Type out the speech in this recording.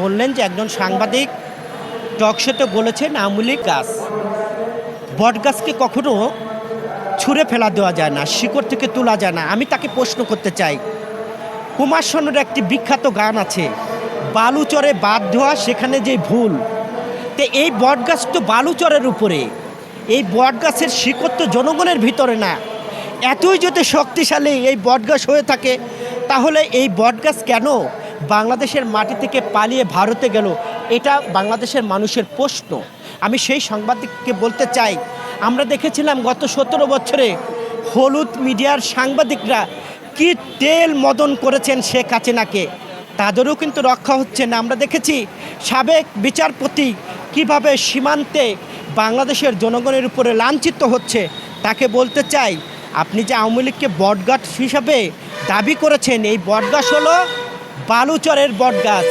বললেন যে একজন সাংবাদিক টকশোতে বলেছেন আওয়ামী লীগ গাছ বটগাছকে কখনো ছুঁড়ে ফেলা দেওয়া যায় না, শিকড় থেকে তোলা যায় না। আমি তাকে প্রশ্ন করতে চাই, কুমার শানুর একটি বিখ্যাত গান আছে, বালুচরে বাদ দেওয়া সেখানে যে ভুল। তো এই বটগাছ তো বালুচরের উপরে, এই বটগাছের শিকড় তো জনগণের ভিতরে না। এতই যদি শক্তিশালী এই বটগাছ হয়ে থাকে, তাহলে এই বটগাছ কেন বাংলাদেশের মাটি থেকে পালিয়ে ভারতে গেল? এটা বাংলাদেশের মানুষের প্রশ্ন। আমি সেই সাংবাদিককে বলতে চাই, আমরা দেখেছিলাম গত 17 বছরে হলুদ মিডিয়ার সাংবাদিকরা কি তেল মদন করেছেন শেখ হাসিনাকে, তাদেরও কিন্তু রক্ষা হচ্ছে না। আমরা দেখেছি সাবেক বিচারপতি কিভাবে সীমান্তে বাংলাদেশের জনগণের উপরে লাঞ্ছিত হচ্ছে। তাকে বলতে চাই, আপনি যে আওয়ামী লীগকে বটগাছ হিসাবে দাবি করেছেন, এই বটগাছ হলো বালুচরের বটগাছ।